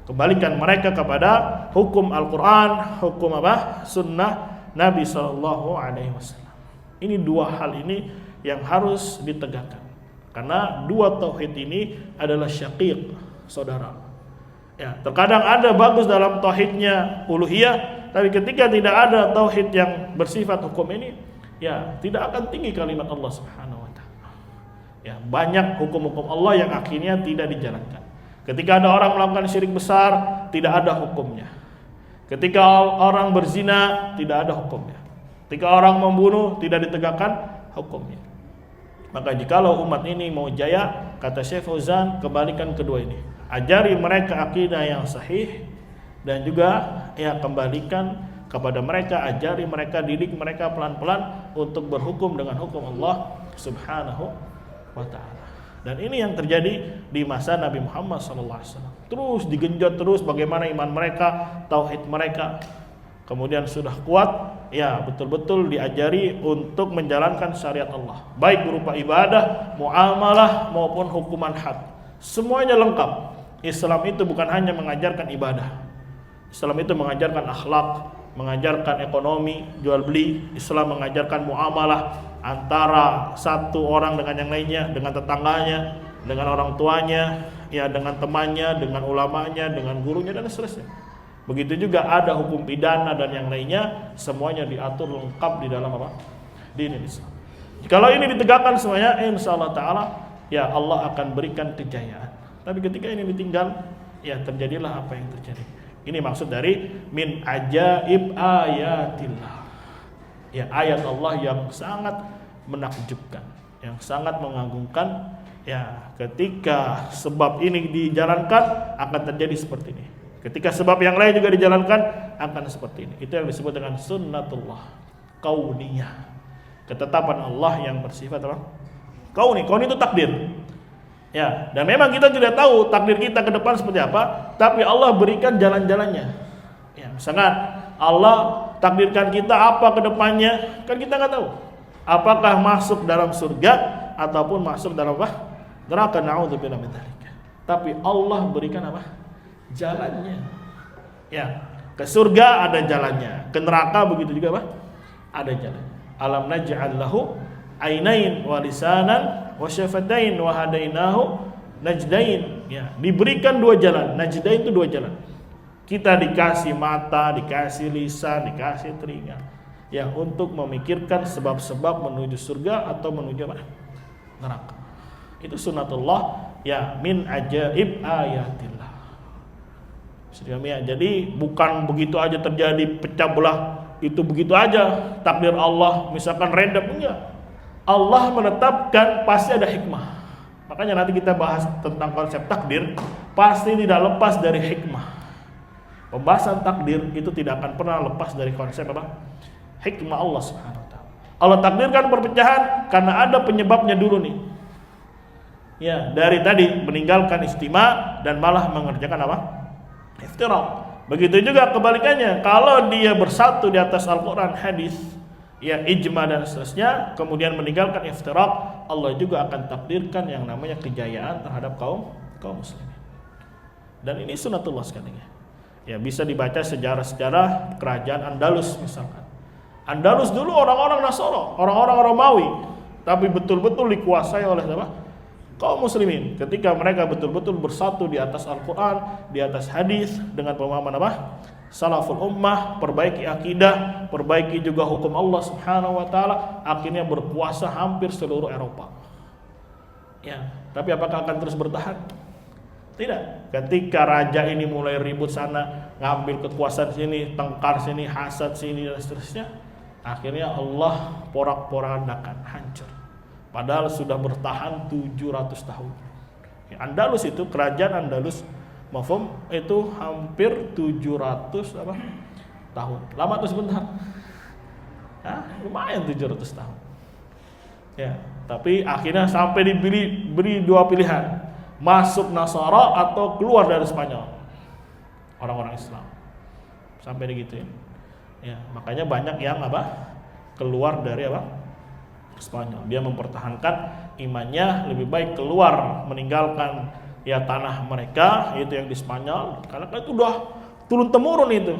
Kembalikan mereka kepada hukum Al-Qur'an, hukum apa? Sunnah Nabi sallallahu alaihi wasallam. Ini dua hal ini yang harus ditegakkan. Karena dua tauhid ini adalah syaqiq, saudara. Ya, terkadang ada bagus dalam tauhidnya uluhiyah, tapi ketika tidak ada tauhid yang bersifat hukum ini, ya tidak akan tinggi kalimat Allah Subhanahu wa taala. Ya, banyak hukum-hukum Allah yang akhirnya tidak dijalankan. Ketika ada orang melakukan syirik besar, tidak ada hukumnya. Ketika orang berzina, tidak ada hukumnya. Ketika orang membunuh, tidak ditegakkan hukumnya. Maka jikalau umat ini mau jaya, kata Syekh Fauzan, kembalikan kedua ini. Ajari mereka akidah yang sahih, dan juga ya kembalikan kepada mereka, ajari mereka, didik mereka pelan-pelan untuk berhukum dengan hukum Allah Subhanahu wa taala. Dan ini yang terjadi di masa Nabi Muhammad SAW. Terus digenjot terus bagaimana iman mereka, tauhid mereka. Kemudian sudah kuat, ya betul-betul diajari untuk menjalankan syariat Allah, baik berupa ibadah, muamalah maupun hukuman had. Semuanya lengkap. Islam itu bukan hanya mengajarkan ibadah. Islam itu mengajarkan akhlak, mengajarkan ekonomi, jual beli. Islam mengajarkan muamalah antara satu orang dengan yang lainnya, dengan tetangganya, dengan orang tuanya, ya dengan temannya, dengan ulamanya, dengan gurunya dan seterusnya. Begitu juga ada hukum pidana dan yang lainnya, semuanya diatur lengkap di dalam apa? Di Islam. Kalau ini ditegakkan semuanya, insyaallah taala ya Allah akan berikan kejayaan. Tapi ketika ini ditinggal, ya terjadilah apa yang terjadi. Ini maksud dari min ajaib ayatillah. Ya ayat Allah yang sangat menakjubkan, yang sangat mengagumkan. Ya ketika sebab ini dijalankan akan terjadi seperti ini. Ketika sebab yang lain juga dijalankan akan seperti ini. Itu yang disebut dengan sunnatullah kauniyah. Ketetapan Allah yang bersifat apa? Kauni. Kauni itu takdir. Ya, dan memang kita tidak tahu takdir kita ke depan seperti apa, tapi Allah berikan jalan-jalannya. Ya, misalkan Allah takdirkan kita apa ke depannya, kan kita nggak tahu. Apakah masuk dalam surga ataupun masuk dalam apa? Neraka, na'udzubillah min dzalik. Tapi Allah berikan apa? Jalannya. Ya, ke surga ada jalannya, ke neraka begitu juga apa? Ada jalannya. Alam naj'al lahu ainain wa lisanan wa syafatain wa hadainahu najdain. Ya, diberikan dua jalan. Najdain itu dua jalan. Kita dikasih mata, dikasih lisan, dikasih telinga. Ya, untuk memikirkan sebab-sebab menuju surga atau menuju apa? Neraka. Itu sunnatullah ya min ajaib ayatillah. Jadi bukan begitu aja terjadi pecah belah, itu begitu aja takdir Allah misalkan random, enggak. Allah menetapkan pasti ada hikmah. Makanya nanti kita bahas tentang konsep takdir, pasti tidak lepas dari hikmah. Pembahasan takdir itu tidak akan pernah lepas dari konsep apa? Hikmah Allah Subhanahu wa taala. Allah takdirkan perpecahan karena ada penyebabnya dulu nih. Ya, dari tadi meninggalkan istima dan malah mengerjakan apa? Iftirak. Begitu juga kebalikannya, kalau dia bersatu di atas Al-Qur'an, hadis, ya ijma dan seterusnya, kemudian meninggalkan iftirak, Allah juga akan takdirkan yang namanya kejayaan terhadap kaum muslimin. Dan ini sunnatullah sekali. Ya, bisa dibaca sejarah-sejarah kerajaan Andalus misalkan. Andalus dulu orang-orang Nasara, orang-orang Romawi, tapi betul-betul dikuasai oleh apa? Kaum muslimin. Ketika mereka betul-betul bersatu di atas Al-Quran, di atas hadis, dengan pemahaman apa? Salaful ummah, perbaiki akidah, perbaiki juga hukum Allah Subhanahu wa taala, akhirnya berkuasa hampir seluruh Eropa. Ya, tapi apakah akan terus bertahan? Tidak. Ketika raja ini mulai ribut sana, ngambil kekuasaan sini, tengkar sini, hasad sini dan seterusnya, akhirnya Allah porak-porandakan, hancur. Padahal sudah bertahan 700 tahun. Andalus itu, kerajaan Andalus, mafhum, itu hampir 700 apa? Tahun. Lama atau sebentar? Ya, lumayan 700 tahun. Ya, tapi akhirnya sampai diberi dua pilihan. Masuk Nasara atau keluar dari Spanyol. Orang-orang Islam. Sampai digituin. Ya, makanya banyak yang keluar dari Spanyol. Dia mempertahankan imannya, lebih baik keluar meninggalkan tanah mereka, yaitu yang di Spanyol, karena itu udah turun temurun itu.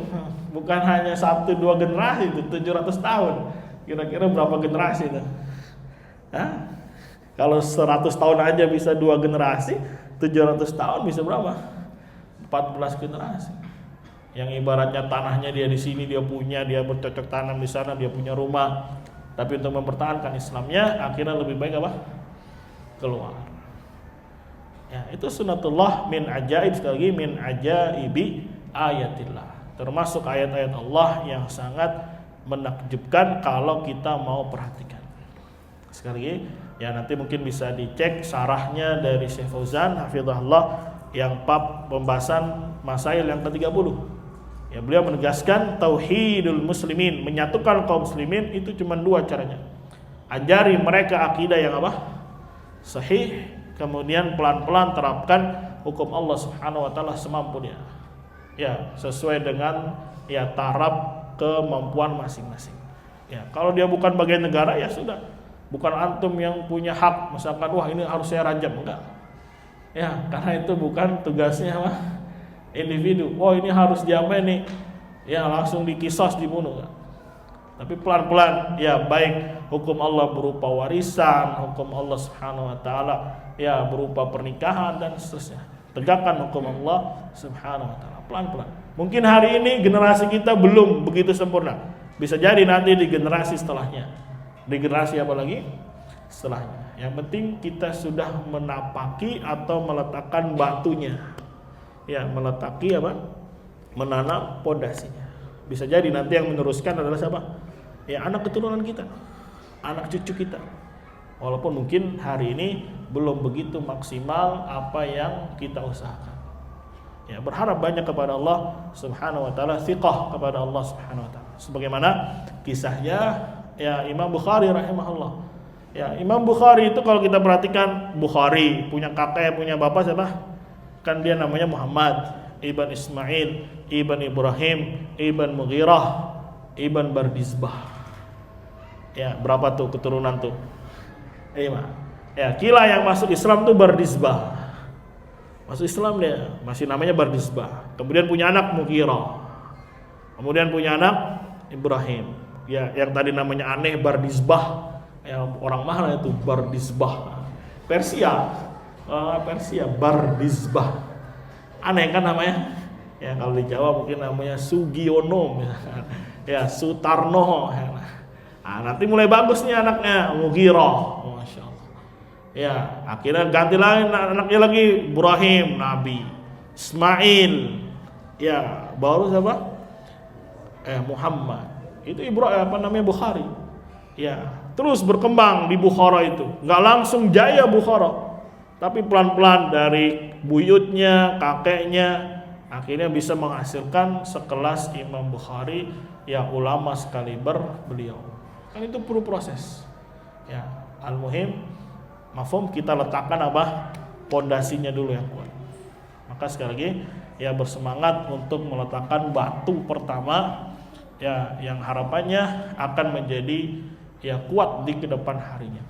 Bukan hanya 1-2 generasi, itu 700 tahun. Kira-kira berapa generasi itu? Kalau 100 tahun aja bisa 2 generasi, 700 tahun bisa berapa? 14 generasi. Yang ibaratnya tanahnya dia di sini, dia punya, dia bercocok tanam di sana, dia punya rumah. Tapi untuk mempertahankan Islamnya, akhirnya lebih baik keluar. Ya, itu sunnatullah min ajaib, sekali lagi min ajaibi ayatillah. Termasuk ayat-ayat Allah yang sangat menakjubkan kalau kita mau perhatikan. Sekali lagi, ya nanti mungkin bisa dicek sarahnya dari Syekh Fauzan hafizahullah yang bab pembahasan masail yang ke-30. Ya, beliau menegaskan tauhidul muslimin, menyatukan kaum muslimin itu cuma 2 caranya. Ajari mereka akidah yang sahih, kemudian pelan-pelan terapkan hukum Allah Subhanahu wa taala semampunya. Ya, sesuai dengan taraf kemampuan masing-masing. Ya, kalau dia bukan bagian negara ya sudah. Bukan antum yang punya hak misalkan wah ini harus saya rajam, enggak. Ya, karena itu bukan tugasnya individu. Oh, ini harus diapain nih? Ya, langsung dikisos, dibunuh. Tapi pelan-pelan, ya baik hukum Allah berupa warisan, hukum Allah Subhanahu wa taala ya berupa pernikahan dan seterusnya. Tegakkan hukum Allah Subhanahu wa taala pelan-pelan. Mungkin hari ini generasi kita belum begitu sempurna. Bisa jadi nanti di generasi setelahnya. Di generasi apa lagi? Setelahnya. Yang penting kita sudah menapaki atau meletakkan batunya. Ya, meletaki menanam pondasinya. Bisa jadi nanti yang meneruskan adalah siapa? Ya, anak keturunan kita, anak cucu kita. Walaupun mungkin hari ini belum begitu maksimal apa yang kita usahakan. Ya, berharap banyak kepada Allah Subhanahu wa taala, thiqah kepada Allah Subhanahu wa taala. Sebagaimana kisahnya ya Imam Bukhari rahimahullah. Ya, Imam Bukhari itu kalau kita perhatikan, Bukhari punya kakek, punya bapak siapa? Kan dia namanya Muhammad Ibn Ismail, Ibn Ibrahim, Ibn Mughirah, Ibn Bardizbah. Ya, berapa tuh keturunan tuh? 5. Ya, kila yang masuk Islam tuh Bardizbah. Masuk Islam dia, masih namanya Bardizbah. Kemudian punya anak Mughirah. Kemudian punya anak Ibrahim. Ya, yang tadi namanya aneh Bardizbah. Ya, orang mana itu Bardizbah? Persia. Persia Bardizbah. Aneh kan namanya? Ya, kalau di Jawa mungkin namanya Sugiono, ya Sutarno. Nah, nanti mulai bagus nih anaknya Mughirah, masya Allah. Ya, akhirnya ganti lagi anaknya lagi Ibrahim, Nabi Ismail. Ya, baru siapa? Muhammad. Itu Ibrahim Bukhari. Ya, terus berkembang di Bukhara itu. Nggak langsung jaya Bukhara, tapi pelan-pelan dari buyutnya, kakeknya, akhirnya bisa menghasilkan sekelas Imam Bukhari yang ulama sekaliber beliau. Kan itu perlu proses. Ya, al-muhim, mafhum, kita letakkan pondasinya dulu yang kuat. Maka sekali lagi ya bersemangat untuk meletakkan batu pertama ya yang harapannya akan menjadi ya kuat di kedepan harinya.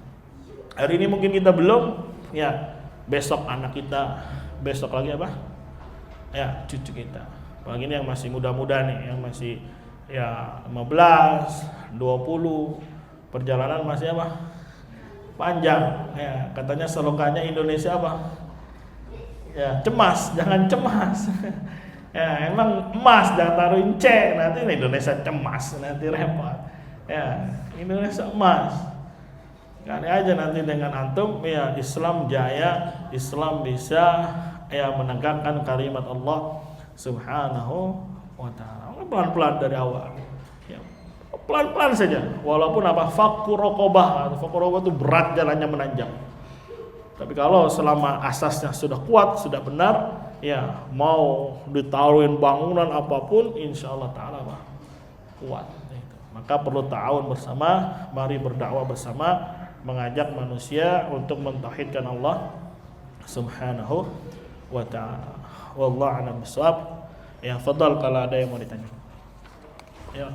Hari ini mungkin kita belum, ya besok anak kita, besok lagi ya cucu kita. Apalagi ini yang masih muda-muda nih, yang masih ya 15, 20, perjalanan masih panjang. Ya, katanya slogannya Indonesia ya cemas, jangan cemas. Ya, emang emas jangan taruhin C, nanti Indonesia cemas, nanti repot. Ya, Indonesia emas. Kali aja nanti dengan antum ya Islam jaya, Islam bisa ya menegakkan kalimat Allah Subhanahu wa taala. Pelan-pelan dari awal. Ya, pelan-pelan saja. Walaupun fakku raqabah itu berat, jalannya menanjak. Tapi kalau selama asasnya sudah kuat, sudah benar, ya mau ditaruhin bangunan apapun insyaallah taala kuat. Maka perlu ta'awun bersama, mari berdakwah bersama, mengajak manusia untuk mentauhidkan Allah Subhanahu wa ta'ala. Wallahu a'lam bishawab. Ya, fadhal kalau ada yang mau ditanya. Ya.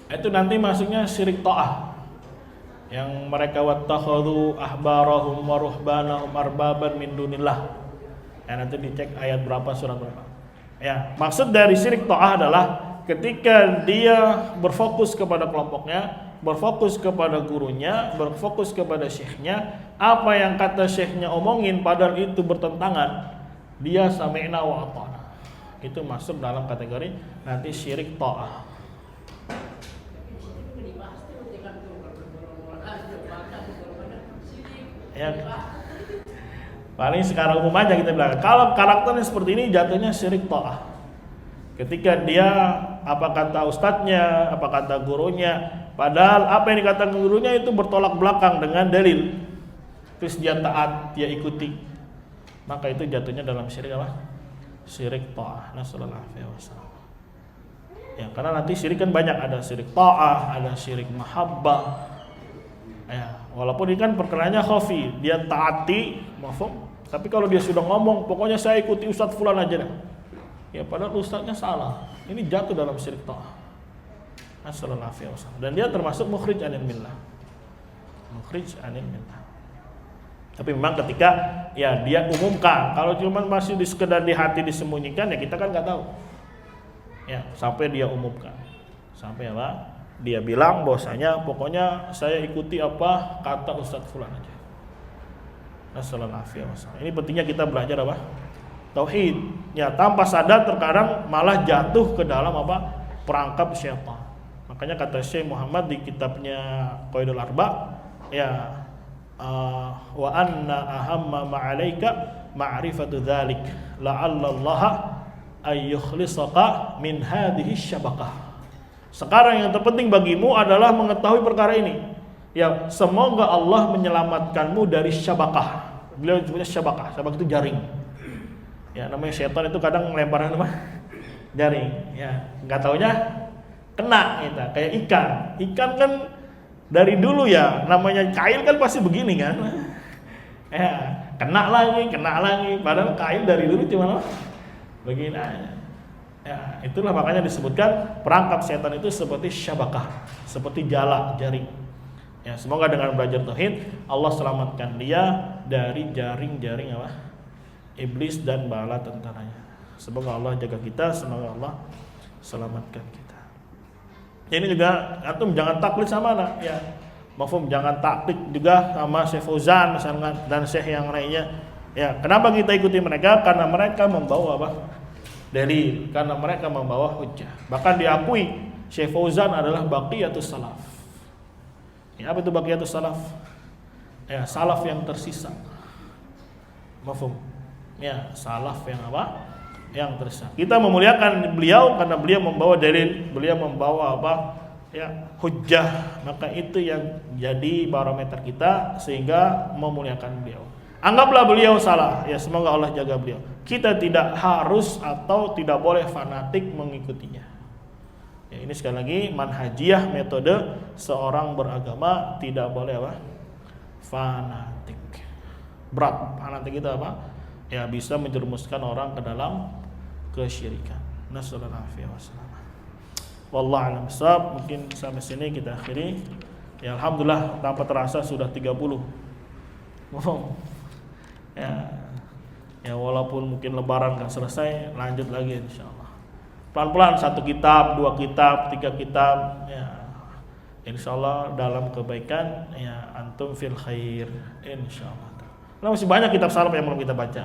Itu nanti masuknya syirik ta'ah. Yang mereka wattakhadhu ahbarahum wa ruhbanahum arbaban min dunillah. Ya, nanti dicek ayat berapa, surat berapa. Ya, maksud dari syirik ta'ah adalah ketika dia berfokus kepada kelompoknya, berfokus kepada gurunya, berfokus kepada syekhnya, apa yang kata syekhnya omongin padahal itu bertentangan, dia sami'na wa ata'na. Itu masuk dalam kategori nanti syirik ta'ah. Ya. Paling sekarang umum aja kita bilang, kalau karakternya seperti ini jatuhnya syirik ta'ah. Ketika dia apa kata ustadznya, apa kata gurunya, padahal apa yang dikatakan gurunya itu bertolak belakang dengan dalil, terus dia taat, dia ikuti, maka itu jatuhnya dalam syirik apa? Syirik ta'ah. Nasallallahu alaihi wasallam. Ya, karena nanti syirik kan banyak, ada syirik ta'ah, ada syirik mahabbah. Ya, walaupun ini kan perkaranya khafi, dia taati, mafhum. Tapi kalau dia sudah ngomong, pokoknya saya ikuti ustadz fulan aja dah. Ya, padahal ustadznya salah. Ini jatuh dalam syirik ta'ah. Nasallallahu alaihi wasallam. Dan dia termasuk mukhrij anil millah. Mukhrij anil millah. Tapi memang ketika ya dia umumkan, kalau cuma masih di sekedar di hati disembunyikan ya kita kan nggak tahu. Ya, sampai dia umumkan. Sampai apa? Dia bilang bahwasanya pokoknya saya ikuti apa kata ustadz fulan aja. Nasallallahu alaihi wasallam. Ini pentingnya kita belajar apa? Tauhid. Ya, tanpa sadar terkadang malah jatuh ke dalam apa? Perangkap syaitan. Makanya kata Syekh Muhammad di kitabnya Qaidul Arba, ya wa anna ahamma ma'alaika ma'rifatu dzalik la'alla Allah ay yukhlisaka min hadhihi syabakah. Sekarang yang terpenting bagimu adalah mengetahui perkara ini. Ya, semoga Allah menyelamatkanmu dari syabakah. Beliau sebutnya syabakah. Syabakah itu jaring. Ya, namanya syaitan itu kadang melemparan apa? Jaring. Ya, enggak taunya kena gitu. Kayak ikan. Ikan kan dari dulu ya, namanya kail kan pasti begini kan. Ya, kena lagi. Padahal kail dari dulu cuma begini aja. Ya, itulah makanya disebutkan perangkap setan itu seperti syabakah, seperti jala, jaring. Ya, semoga dengan belajar tauhid Allah selamatkan dia dari jaring-jaring apa? Iblis dan bala tentaranya. Semoga Allah jaga kita, semoga Allah selamatkan kita. Ini juga antum jangan taklid sama anak, ya. Mafhum, jangan taklid juga sama Syekh Fauzan misalnya dan syekh yang lainnya. Ya, kenapa kita ikuti mereka? Karena mereka membawa apa? Dalil, karena mereka membawa hujjah. Bahkan diakui Syekh Fauzan adalah baqiyatus salaf. Ya, apa itu baqiyatus salaf? Ya, salaf yang tersisa. Mafhum? Ya, salaf yang apa? Yang tersisa. Kita memuliakan beliau karena beliau membawa dalil, beliau membawa apa? Ya, hujjah. Maka itu yang jadi barometer kita sehingga memuliakan beliau. Anggaplah beliau salah, ya semoga Allah jaga beliau. Kita tidak harus atau tidak boleh fanatik mengikutinya. Ya, ini sekali lagi manhajiyah, metode seorang beragama tidak boleh apa? Fanatik. Berat, fanatik itu apa? Ya bisa menjerumuskan orang ke dalam kesyirikan. Nasallallahu alaihi wasallam. Wallahu a'lam bishawab. Mungkin sampai sini kita akhiri. Ya alhamdulillah tanpa terasa sudah 30. Ya walaupun mungkin lebaran gak selesai, lanjut lagi insyaallah. Pelan-pelan 1 kitab, 2 kitab, 3 kitab, ya insyaallah dalam kebaikan, ya antum fil khair insyaallah. Nah, masih banyak kitab salaf yang belum kita baca.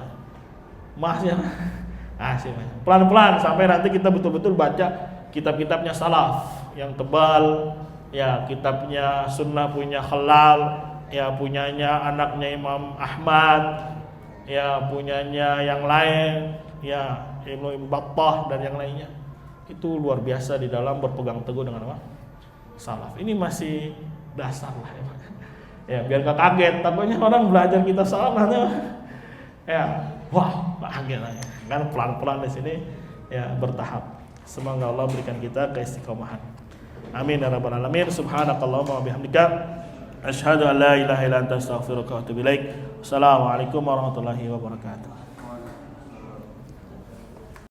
Masih banyak. Pelan-pelan sampai nanti kita betul-betul baca kitab-kitabnya salaf yang tebal, ya kitabnya Sunnah punya Khalal, ya punyanya anaknya Imam Ahmad, ya punyanya yang lain, ya Ibnu Battah dan yang lainnya. Itu luar biasa di dalam berpegang teguh dengan apa? Salaf. Ini masih dasar lah ya. Ya biar gak kaget, takutnya orang belajar kitab salaf nanti ya wah kaget lah ya. Kan pelan-pelan di sini ya bertahap. Semoga Allah berikan kita keistiqomahan. Amin ya rabbal alamin. Subhanakallahumma wa bihamdika asyhadu an la ilaha illa anta astaghfiruka wa atubu ilaik. Assalamualaikum warahmatullahi wabarakatuh.